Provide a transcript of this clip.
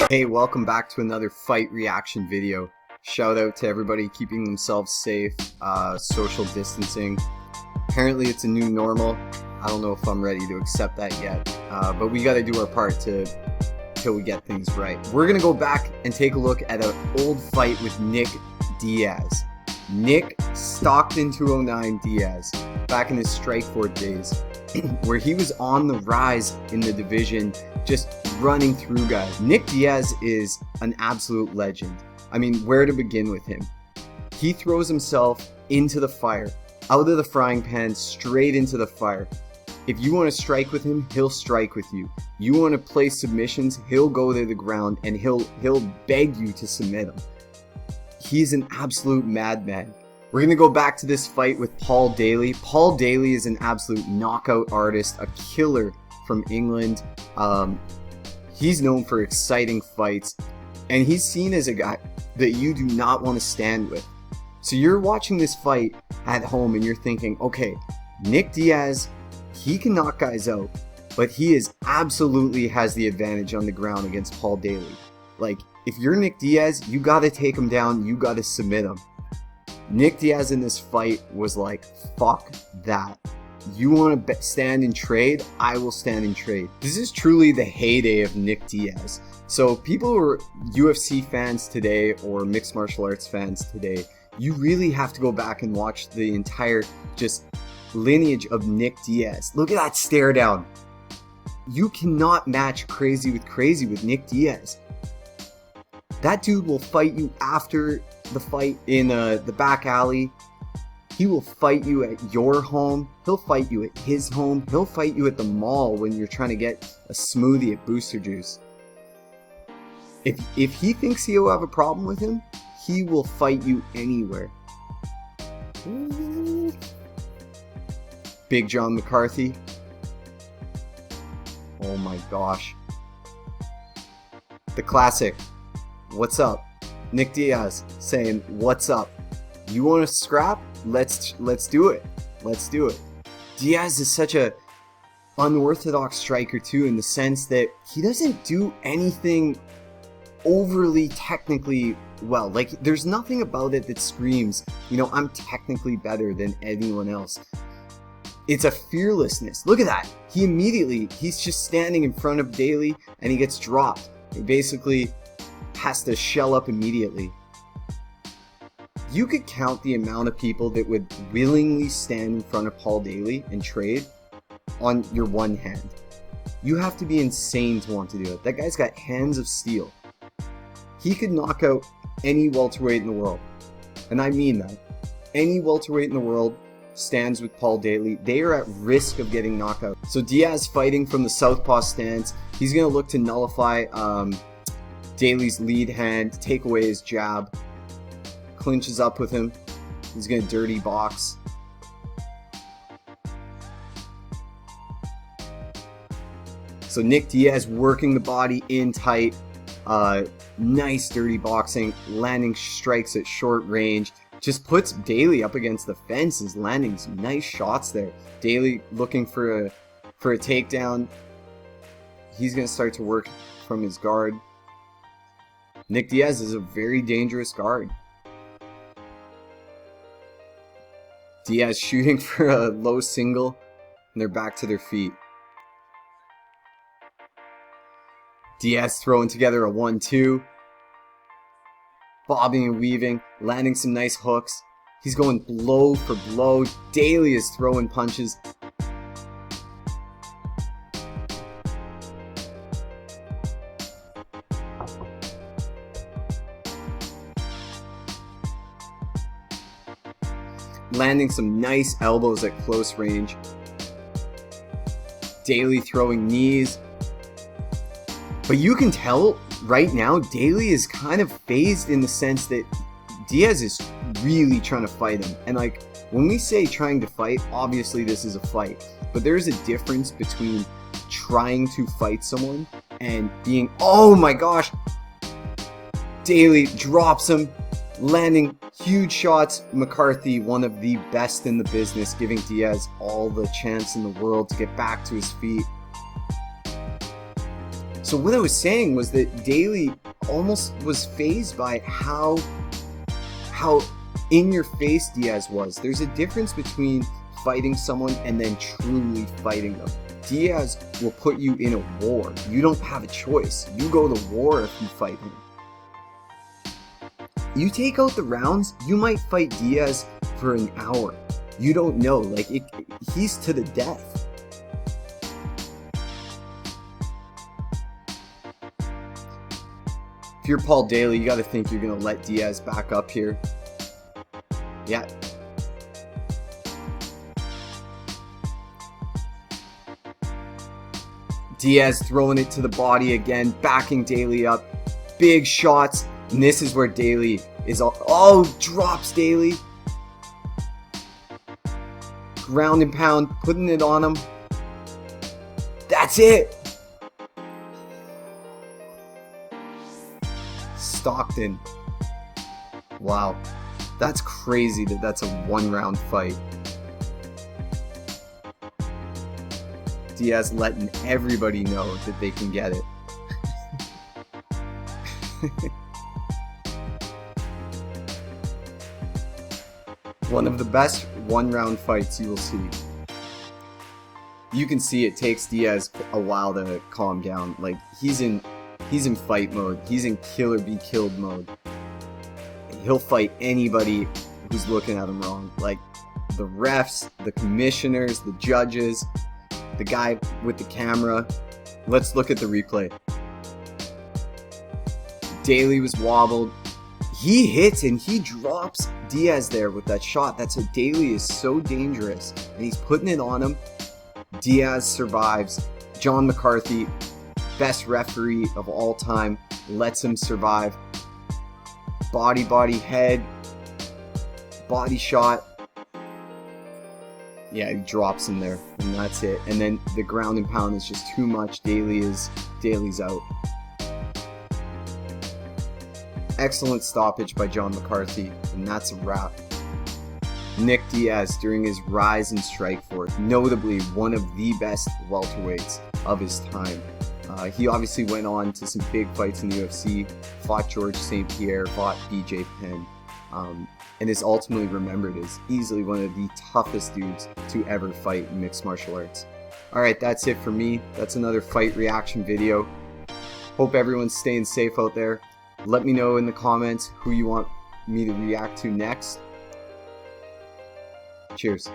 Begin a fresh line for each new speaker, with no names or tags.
Hey, welcome back to another fight reaction video. Shout out to everybody keeping themselves safe, social distancing. Apparently it's a new normal. I don't know if I'm ready to accept that yet, but we gotta do our part till we get things right. We're gonna go back and take a look at an old fight with Nick Diaz. Nick Stockton 209 Diaz, back in his Strikeforce days, where he was on the rise in the division, just running through guys. Nick Diaz is an absolute legend. I mean, where to begin with him? He throws himself into the fire, out of the frying pan, straight into the fire. If you want to strike with him, he'll strike with you. You want to play submissions, he'll go to the ground and he'll beg you to submit him. He's an absolute madman. We're going to go back to this fight with Paul Daley. Paul Daley is an absolute knockout artist, a killer from England. He's known for exciting fights, and he's seen as a guy that you do not want to stand with. So you're watching this fight at home and you're thinking, okay, Nick Diaz, he can knock guys out, but he absolutely has the advantage on the ground against Paul Daley. Like, if you're Nick Diaz, you got to take him down, you got to submit him. Nick Diaz in this fight was like, fuck that. You want to stand and trade? I will stand and trade. This is truly the heyday of Nick Diaz. So people who are UFC fans today or mixed martial arts fans today, you really have to go back and watch the entire just lineage of Nick Diaz. Look at that stare down. You cannot match crazy with Nick Diaz. That dude will fight you after the fight in the back alley. He will fight you at your home. He'll fight you at his home. He'll fight you at the mall when you're trying to get a smoothie at Booster Juice. If he thinks he'll have a problem with him, he will fight you anywhere. Big John McCarthy. Oh my gosh. The classic. What's up? Nick Diaz saying, what's up? You want to scrap? Let's do it. Let's do it. Diaz is such a unorthodox striker too, in the sense that he doesn't do anything overly technically well. Like, there's nothing about it that screams, you know, I'm technically better than anyone else. It's a fearlessness. Look at that. He's just standing in front of Daley and he gets dropped. He basically has to shell up immediately. You could count the amount of people that would willingly stand in front of Paul Daley and trade on your one hand. You have to be insane to want to do it. That guy's got hands of steel. He could knock out any welterweight in the world. And I mean that. Any welterweight in the world stands with Paul Daley. They are at risk of getting knocked out. So Diaz fighting from the southpaw stance. He's going to look to nullify Daley's lead hand, take away his jab. Clinches up with him. He's going to dirty box. So Nick Diaz working the body in tight. Nice dirty boxing, landing strikes at short range. Just puts Daley up against the fence, is landing some nice shots there. Daley looking for a takedown. He's going to start to work from his guard. Nick Diaz is a very dangerous guard. Diaz shooting for a low single, and they're back to their feet. Diaz throwing together a 1-2. Bobbing and weaving, landing some nice hooks. He's going blow for blow. Daley is throwing punches. Landing some nice elbows at close range. Daley throwing knees. But you can tell right now, Daley is kind of phased in the sense that Diaz is really trying to fight him. And like, when we say trying to fight, obviously this is a fight. But there's a difference between trying to fight someone and being, oh my gosh. Daley drops him, landing huge shots. McCarthy, one of the best in the business, giving Diaz all the chance in the world to get back to his feet. So what I was saying was that Daley almost was fazed by how in your face Diaz was. There's a difference between fighting someone and then truly fighting them. Diaz will put you in a war. You don't have a choice. You go to war if you fight him. You take out the rounds, you might fight Diaz for an hour. You don't know. Like, he's to the death. If you're Paul Daley, you got to think you're going to let Diaz back up here. Yeah. Diaz throwing it to the body again, backing Daley up. Big shots. And this is where Daley is all... Oh, drops Daley. Ground and pound, putting it on him. That's it. Stockton. Wow. That's crazy that that's a 1-round fight. Diaz letting everybody know that they can get it. One of the best 1-round fights you will see. You can see it takes Diaz a while to calm down. Like, he's in fight mode. He's in kill or be killed mode. He'll fight anybody who's looking at him wrong. Like the refs, the commissioners, the judges, the guy with the camera. Let's look at the replay. Daley was wobbled. He hits and he drops Diaz there with that shot. That's how Daley is so dangerous. And he's putting it on him. Diaz survives. John McCarthy, best referee of all time, lets him survive. Body, head, body shot. Yeah, he drops him there, and that's it. And then the ground and pound is just too much. Daley's out. Excellent stoppage by John McCarthy, and that's a wrap. Nick Diaz, during his rise in Strikeforce, notably one of the best welterweights of his time. He obviously went on to some big fights in the UFC, fought George St. Pierre, fought BJ Penn, and is ultimately remembered as easily one of the toughest dudes to ever fight in mixed martial arts. Alright, that's it for me. That's another fight reaction video. Hope everyone's staying safe out there. Let me know in the comments who you want me to react to next. Cheers.